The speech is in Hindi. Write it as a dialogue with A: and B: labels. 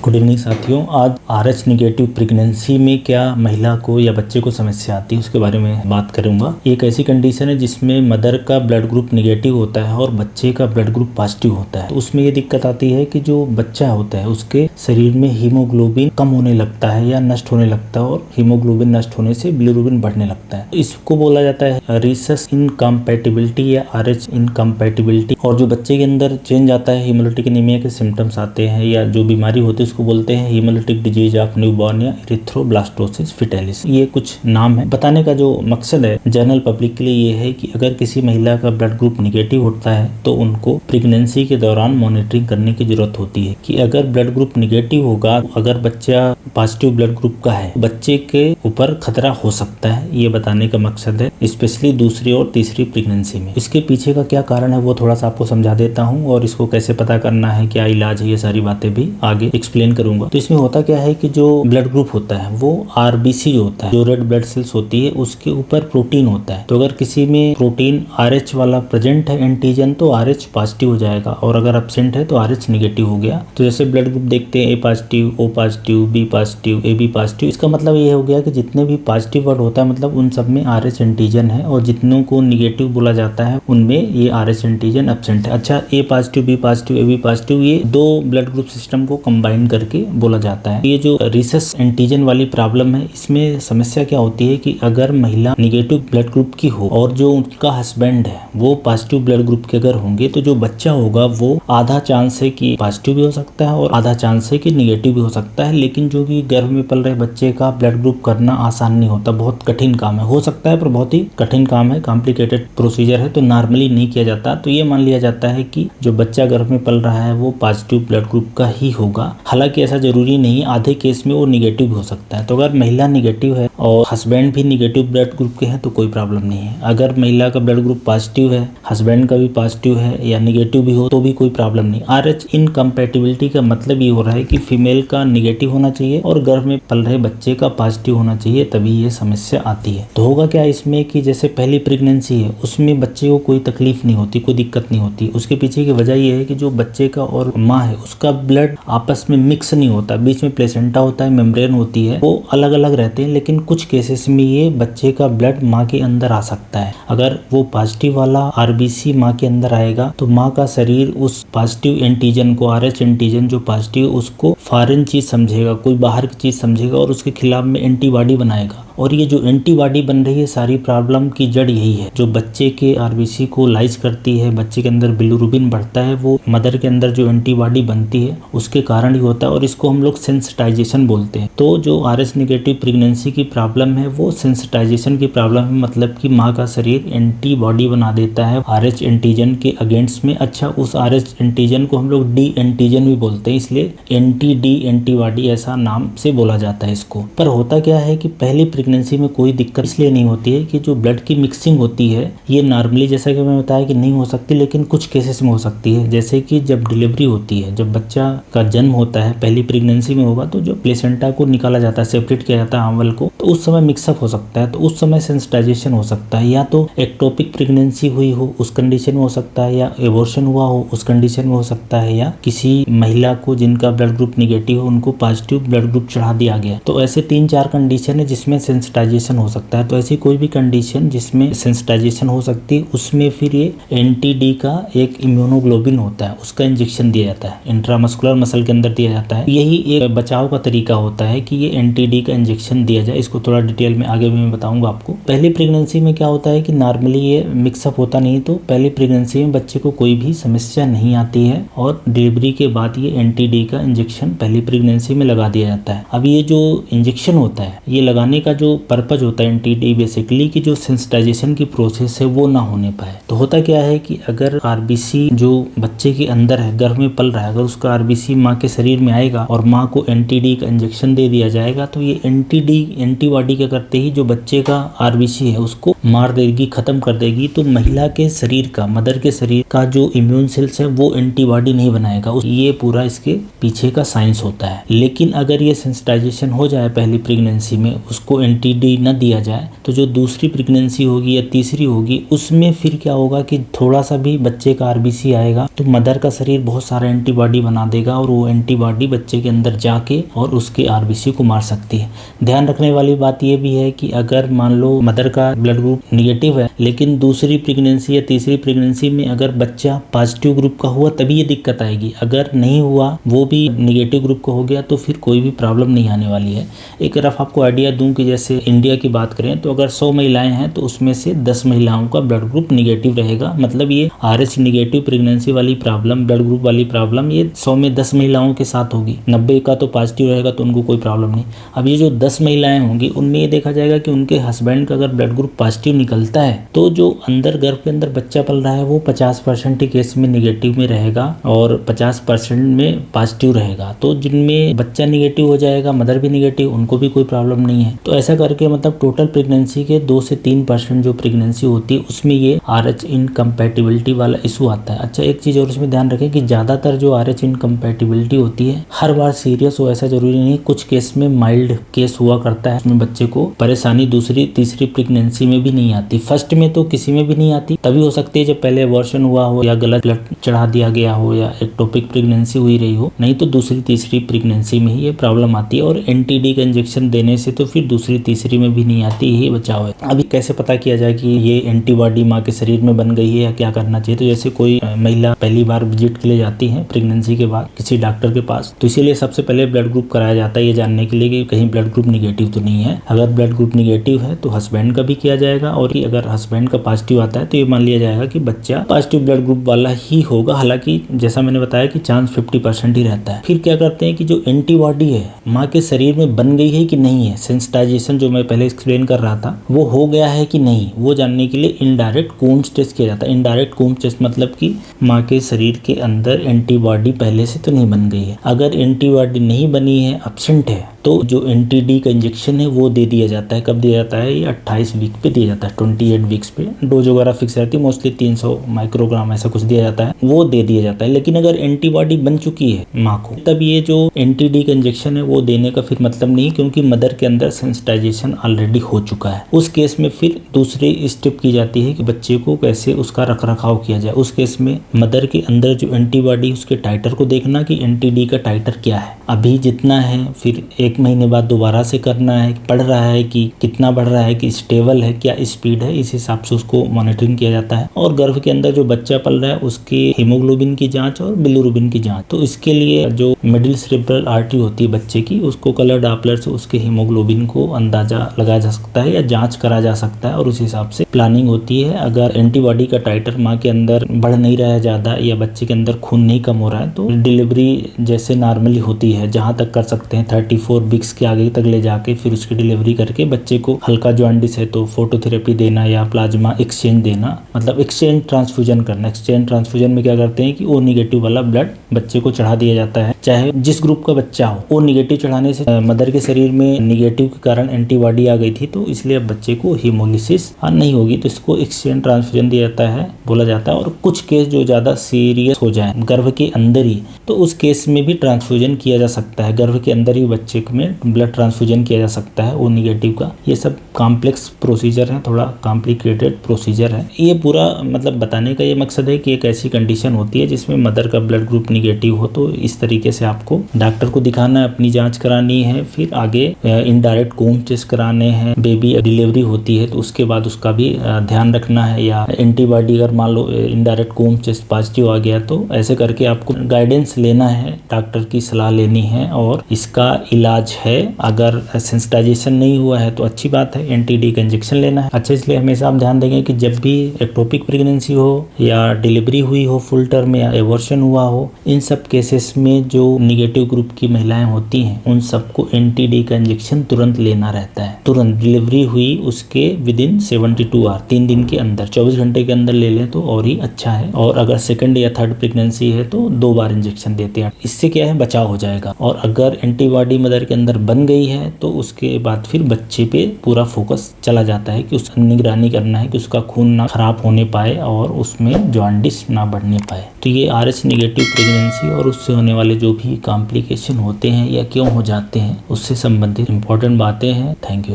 A: गुड इवनिंग साथियों। आज RH निगेटिव प्रेगनेंसी में क्या महिला को या बच्चे को समस्या आती है उसके बारे में बात करूंगा। एक ऐसी कंडीशन है जिसमें मदर का ब्लड ग्रुप निगेटिव होता है और बच्चे का ब्लड ग्रुप पॉजिटिव होता है। तो उसमें ये दिक्कत आती है कि जो बच्चा होता है उसके शरीर में हीमोग्लोबिन कम होने लगता है या नष्ट होने लगता है और हीमोग्लोबिन नष्ट होने से बिलिरुबिन बढ़ने लगता है। इसको बोला जाता है रीसस इनकम्पैटिबिलिटी या RH इनकम्पैटिबिलिटी। और जो बच्चे के अंदर चेंज आता है, हीमोलिटिक एनीमिया के सिम्टम्स आते हैं या जो बीमारी होती है उसको बोलते हैं हीमोलिटिक डिजीज ऑफ न्यूबॉर्न या इरिथ्रोब्लास्टोसिस फिटालिस। ये कुछ नाम है। बताने का जो मकसद है जनरल पब्लिक के लिए ये है कि अगर किसी महिला का ब्लड ग्रुप निगेटिव होता है तो उनको प्रेगनेंसी के दौरान मॉनिटरिंग करने की जरूरत होती है कि अगर ब्लड ग्रुप निगेटिव होगा, अगर बच्चा पॉजिटिव ब्लड ग्रुप का है, बच्चे के ऊपर खतरा हो सकता है। ये बताने का मकसद है, स्पेशली दूसरी और तीसरी प्रेगनेंसी में। इसके पीछे का क्या कारण है वो थोड़ा सा आपको समझा देता हूँ और इसको कैसे पता करना है, क्या इलाज है, ये सारी बातें भी आगे एक्सप्लेन करूंगा। तो इसमें होता क्या है कि जो ब्लड ग्रुप होता है वो RBC जो होता है, जो रेड ब्लड सेल्स होती है, उसके ऊपर प्रोटीन होता है। तो अगर किसी में प्रोटीन RH वाला प्रेजेंट है एंटीजन तो RH पॉजिटिव हो जाएगा और अगर एब्सेंट है तो RH निगेटिव हो गया। तो जैसे ब्लड ग्रुप देखते हैं A positive, O positive, B positive, AB positive. इसका मतलब ये हो गया कि जितने भी पॉजिटिव वर्ड होता है मतलब उन सब में RH एंटीजन है और जितनों को निगेटिव बोला जाता है उनमें ये RH एंटीजन एब्सेंट है। अच्छा, A positive, B positive, AB positive, ये दो ब्लड ग्रुप सिस्टम को कंबाइन करके बोला जाता है। ये जो रीसस एंटीजन वाली प्रॉब्लम है, इसमें समस्या क्या होती है कि अगर महिला निगेटिव ब्लड ग्रुप की हो और जो उनका हस्बैंड है वो पॉजिटिव ब्लड ग्रुप के अगर होंगे तो जो बच्चा होगा वो आधा चांस है कि पॉजिटिव भी हो सकता है और आधा चांस है कि निगेटिव भी हो सकता है। लेकिन जो कि गर्भ में पल रहे बच्चे का ब्लड ग्रुप करना आसान नहीं होता, बहुत कठिन काम है। हो सकता है पर बहुत ही कठिन काम है, कॉम्प्लिकेटेड प्रोसीजर है, तो नॉर्मली नहीं किया जाता। तो ये मान लिया जाता है कि जो बच्चा गर्भ में पल रहा है वो पॉजिटिव ब्लड ग्रुप का ही होगा। हालांकि ऐसा जरूरी नहीं, आधे केस में वो निगेटिव हो सकता है। तो अगर महिला निगेटिव है और हस्बैंड भी निगेटिव ब्लड ग्रुप के हैं तो कोई प्रॉब्लम नहीं है। अगर महिला का ब्लड ग्रुप पॉजिटिव है, हस्बैंड का भी पॉजिटिव है या निगेटिव भी हो तो भी कोई प्रॉब्लम नहीं। RH इनकम्पैटिबिलिटी का मतलब ये हो रहा है कि फीमेल का निगेटिव होना चाहिए और गर्भ में पल रहे बच्चे का पॉजिटिव होना चाहिए, तभी ये समस्या आती है। तो होगा क्या इसमें कि जैसे पहली प्रेगनेंसी है उसमें बच्चे को कोई तकलीफ नहीं होती, कोई दिक्कत नहीं होती। उसके पीछे की वजह ये है कि जो बच्चे का और माँ है उसका ब्लड आपस में मिक्स नहीं होता, बीच में प्लेसेंटा होता है, मेम्ब्रेन होती है, वो अलग अलग रहते हैं। लेकिन कुछ केसेस में ये बच्चे का ब्लड माँ के अंदर आ सकता है। अगर वो पॉजिटिव वाला RBC माँ के अंदर आएगा तो माँ का शरीर उस पॉजिटिव एंटीजन को, RH एंटीजन जो पॉजिटिव, उसको फॉरेन चीज समझेगा, कोई बाहर की चीज समझेगा और उसके खिलाफ में एंटीबॉडी बनाएगा। और ये जो एंटीबॉडी बन रही है, सारी प्रॉब्लम की जड़ यही है। जो बच्चे के RBC को लाइज करती है, बच्चे के अंदर बिलिरुबिन बढ़ता है, वो मदर के अंदर जो एंटीबॉडी बनती है उसके कारण ही होता है और इसको हम लोग सेंसिटाइजेशन बोलते हैं। तो जो RH निगेटिव प्रेगनेंसी की प्रॉब्लम है वो सेंसिटाइजेशन की प्रॉब्लम है, मतलब कि माँ का शरीर एंटीबॉडी बना देता है RH एंटीजन के अगेंस्ट में। अच्छा, उस RH एंटीजन को हम लोग D एंटीजन भी बोलते हैं, इसलिए एंटी-D एंटीबॉडी ऐसा नाम से बोला जाता है इसको। पर होता क्या है कि पहली प्रेगनेंसी में कोई दिक्कत इसलिए नहीं होती है कि जो ब्लड की मिक्सिंग होती है ये नॉर्मली, जैसा कि मैं बताया कि नहीं हो सकती, लेकिन कुछ केसेस में हो सकती है। जैसे कि जब डिलीवरी होती है, जब बच्चा का जन्म होता है, पहली प्रेगनेंसी में होगा तो जो प्लेसेंटा को निकाला जाता है, सेपरेट किया जाता है आंवल को, तो उस समय मिक्सअप हो सकता है। तो उस समय सेंसिटाइजेशन हो सकता है, या तो एक्टोपिक प्रेगनेंसी हुई हो उस कंडीशन में हो सकता है, या एबॉर्शन हुआ हो उस कंडीशन में हो सकता है, या किसी महिला को जिनका ब्लड ग्रुप निगेटिव हो उनको पॉजिटिव ब्लड ग्रुप चढ़ा दिया गया। तो ऐसे 3-4 कंडीशन है जिसमें सेंसिटाइजेशन हो सकता है। तो ऐसी कोई भी कंडीशन जिसमें सेंसिटाइजेशन हो सकती है उसमें फिर ये एंटी-D का एक इम्यूनोग्लोबिन होता है, उसका इंजेक्शन दिया जाता है, इंट्रामस्कुलर मसल के अंदर दिया जाता है। यही एक बचाव का तरीका होता है कि ये एंटी-D का इंजेक्शन दिया जाए। इसको थोड़ा डिटेल में आगे भी मैं बताऊंगा आपको। पहली प्रेगनेंसी में क्या होता है कि नॉर्मली ये मिक्सअप होता नहीं, तो पहली प्रेगनेंसी में बच्चे को कोई भी समस्या नहीं आती है और डिलीवरी के बाद ये एंटी-D का इंजेक्शन पहली प्रेगनेंसी में लगा दिया जाता है। अब ये जो इंजेक्शन होता है, ये लगाने का जो पर्पज होता है एंटी-D बेसिकली कि जो सेंसिटाइजेशन की प्रोसेस है वो ना होने पाए। तो होता क्या है कि अगर RBC जो बच्चे के अंदर है, गर्भ में पल रहा है, अगर उसका RBC माँ के शरीर में आएगा और माँ को एंटी-D का इंजेक्शन दे दिया जाएगा तो ये एंटी-D एंटीबॉडी क्या करते ही जो बच्चे का RBC है उसको मार देगी, खत्म कर देगी। तो महिला के शरीर का, मदर के शरीर का जो इम्यून सेल्स है वो एंटीबॉडी नहीं बनाएगा। ये पूरा इसके पीछे का साइंस होता है। लेकिन अगर ये सेंसिटाइजेशन हो जाए पहली प्रेगनेंसी में, उसको एंटी-डी न दिया जाए तो जो दूसरी प्रेगनेंसी होगी या तीसरी होगी उसमें फिर क्या होगा कि थोड़ा सा भी बच्चे का आरबीसी आएगा तो मदर का शरीर बहुत सारा एंटीबॉडी बना देगा और वो एंटीबॉडी बच्चे के अंदर जाके और उसके आरबीसी को मार सकती है। ध्यान रखने वाली बात यह भी है कि अगर मान लो मदर का ब्लड ग्रुप निगेटिव है लेकिन दूसरी प्रेगनेंसी या तीसरी प्रेगनेंसी में अगर बच्चा पॉजिटिव ग्रुप का हुआ तभी ये दिक्कत आएगी। अगर नहीं हुआ, वो भी निगेटिव ग्रुप का हो गया तो फिर कोई भी प्रॉब्लम नहीं आने वाली है। एक रफ आपको आइडिया दूं कि जैसे इंडिया की बात करें तो अगर 100 महिलाएं हैं तो उसमें से 10 महिलाओं का ब्लड ग्रुप निगेटिव रहेगा। मतलब ये RH निगेटिव प्रेगनेंसी वाली प्रॉब्लम, ब्लड ग्रुप वाली प्रॉब्लम ये 100 में 10 महिलाओं के साथ होगी। 90 का तो पॉजिटिव रहेगा तो उनको कोई प्रॉब्लम नहीं। अब ये जो 10 महिलाएं होंगी उनमें ये देखा जाएगा कि उनके हस्बैंड का अगर ब्लड ग्रुप पॉजिटिव निकलता है तो जो अंदर गर्भ के अंदर बच्चा पल रहा है वो 50% ही केस में निगेटिव में रहेगा और 50% में पॉजिटिव रहेगा। तो जिनमें बच्चा निगेटिव हो जाएगा, मदर भी निगेटिव, उनको भी कोई प्रॉब्लम नहीं है। तो ऐसा करके मतलब टोटल प्रेगनेंसी के 2 से 3% जो प्रेगनेंसी होती है उसमें ये RH इनकम्पैटिबिलिटी वाला इशू आता है। अच्छा, एक चीज और इसमें ध्यान रखें कि ज्यादातर जो RH इनकम्पैटिबिलिटी होती है हर बार सीरियस हो ऐसा जरूरी नहीं। कुछ केस में माइल्ड केस हुआ करता है, उसमें बच्चे को परेशानी दूसरी तीसरी प्रेगनेंसी में भी नहीं आती। फर्स्ट में तो किसी में भी नहीं आती, तभी हो सकती है जब पहले अबॉर्शन हुआ हो या गलत ब्लड चढ़ा दिया गया हो या एक्टोपिक प्रेगनेंसी हुई रही हो, नहीं तो दूसरी तीसरी प्रेगनेंसी में ही ये प्रॉब्लम आती है। और एंटी-डी का इंजेक्शन देने से तो फिर दूसरी तीसरी में भी नहीं आती, यही बचाव है। अभी कैसे पता किया जाए कि ये एंटीबॉडी माँ के शरीर में बन गई है या क्या करना चाहिए? तो जैसे कोई महिला पहली बार विजिट के लिए जाती है प्रेगनेंसी के बाद किसी डॉक्टर के पास, तो इसीलिए सबसे पहले ब्लड ग्रुप कराया जाता है ये जानने के लिए कि कहीं ब्लड ग्रुप निगेटिव तो नहीं है। अगर ब्लड ग्रुप निगेटिव है तो हस्बैंड का भी किया जाएगा और अगर हस्बैंड का पॉजिटिव आता है तो ये मान लिया जाएगा कि बच्चा पॉजिटिव ब्लड ग्रुप वाला ही होगा। हालांकि जैसा मैंने बताया कि चांस 50% ही रहता है। फिर क्या करते हैं कि जो एंटीबॉडी है माँ के शरीर में बन गई है कि नहीं है, सेंसिटाइजेशन जो मैं पहले एक्सप्लेन कर रहा था वो हो गया है कि नहीं, वो जानने के लिए इनडायरेक्ट कोम्स टेस्ट किया जाता है। इनडायरेक्ट कोम्स टेस्ट मतलब कि माँ के शरीर के अंदर एंटीबॉडी पहले से तो नहीं बन गई है। अगर एंटीबॉडी नहीं बनी है, एब्सेंट है, तो जो एंटी-डी का इंजेक्शन है वो दे दिया जाता है। कब दिया जाता है? ये 28 वीक पे दिया जाता है, 28 वीक्स पे। डोज वगैरह फिक्स रहती है, मोस्टली 300 माइक्रोग्राम ऐसा कुछ दिया जाता है, वो दे दिया जाता है। लेकिन अगर एंटीबॉडी बन चुकी है माँ को, तब ये जो एंटी-डी का इंजेक्शन है वो देने का फिर मतलब नहीं, क्योंकि मदर के अंदर सेंसिटाइजेशन ऑलरेडी हो चुका है। उस केस में फिर दूसरी स्टेप की जाती है कि बच्चे को कैसे उसका रख रखाव किया जाए। उस केस में मदर के अंदर जो एंटीबॉडी उसके टाइटर को देखना कि एंटी-डी का टाइटर क्या है, अभी जितना है, फिर 1 महीने बाद दोबारा से करना है, बढ़ रहा है कि कितना बढ़ रहा है, कि स्टेबल है, क्या स्पीड है, इस हिसाब से उसको मॉनिटरिंग किया जाता है। और गर्भ के अंदर जो बच्चा पल रहा है उसके हीमोग्लोबिन की जांच और बिलिरुबिन की जांच, तो इसके लिए जो मिडिल सेरेब्रल आर्टरी होती है बच्चे की, उसको कलर डॉपलर से उसके हीमोग्लोबिन को अंदाजा लगाया जा सकता है या जांच करा जा सकता है और उस हिसाब से प्लानिंग होती है। अगर एंटीबॉडी का टाइटर माँ के अंदर बढ़ नहीं रहा है ज्यादा या बच्चे के अंदर खून नहीं कम हो रहा है तो डिलीवरी जैसे नॉर्मली होती है, जहां तक कर सकते हैं 34 वीक्स के आगे तक ले जाके फिर उसकी डिलीवरी करके बच्चे को हल्का जॉन्डिस है तो फोटोथेरेपी देना या प्लाज्मा एक्सचेंज देना, मतलब एक्सचेंज ट्रांसफ्यूजन करना। एक्सचेंज ट्रांसफ्यूजन में क्या करते हैं कि ओ निगेटिव वाला ब्लड बच्चे को चढ़ा दिया जाता है, चाहे जिस ग्रुप का बच्चा हो। ओ निगेटिव चढ़ाने से मदर के शरीर में निगेटिव के कारण एंटीबॉडी आ गई थी तो इसलिए अब बच्चे को हीमोलिसिस नहीं होगी, तो इसको एक्सचेंज ट्रांसफ्यूजन दिया जाता है, बोला जाता है। और कुछ केस जो ज्यादा सीरियस हो जाए गर्भ के अंदर ही, तो उस केस में भी ट्रांसफ्यूजन किया जा सकता है। गर्भ के अंदर ही बच्चे में ब्लड ट्रांसफ्यूजन किया जा सकता है ओ निगेटिव का। ये सब कॉम्प्लेक्स प्रोसीजर है, थोड़ा कॉम्प्लिकेटेड प्रोसीजर है। ये पूरा मतलब बताने का ये मकसद है कि एक ऐसी कंडीशन होती है जिसमें मदर का ब्लड ग्रुप निगेटिव हो, तो इस तरीके से आपको डॉक्टर को दिखाना है, अपनी जांच करानी है, फिर आगे इनडायरेक्ट कोम टेस्ट कराने हैं। बेबी डिलीवरी होती है तो उसके बाद उसका भी ध्यान रखना है, या एंटीबॉडी अगर मान लो इनडायरेक्ट कोम टेस्ट पॉजिटिव आ गया तो ऐसे करके आपको गाइडेंस लेना है, डॉक्टर की सलाह लेनी है और इसका इलाज है। अगर सेंसिटाइजेशन नहीं हुआ है तो अच्छी बात है, एंटी-डी का इंजेक्शन लेना है। अच्छा, इसलिए हमेशा आप ध्यान देंगे कि जब भी एक्टोपिक प्रेगनेंसी हो या डिलीवरी हुई हो फुल टर्म या एबॉर्शन हुआ हो, इन सब केसेस में जो निगेटिव ग्रुप की महिलाएं होती हैं उन सबको एंटी-डी का इंजेक्शन तुरंत लेना रहता है। तुरंत डिलीवरी हुई उसके विदिन 72 आवर, 3 दिन के अंदर, 24 घंटे के अंदर ले लें तो और ही अच्छा है। और अगर सेकंड या थर्ड प्रेगनेंसी है तो 2 बार इंजेक्शन देते हैं, इससे क्या है बचाव हो जाएगा। और अगर एंटीबॉडी मदर के अंदर बन गई है तो उसके बाद फिर बच्चे पे पूरा फोकस चला जाता है कि उसकी निगरानी करना है कि उसका खून ना खराब होने पाए और उसमें जॉन्डिस ना बढ़ने पाए। तो ये RH निगेटिव प्रेगनेंसी और उससे होने वाले जो भी कॉम्प्लिकेशन होते हैं या क्यों हो जाते हैं उससे संबंधित इंपॉर्टेंट बातें हैं। Thank you.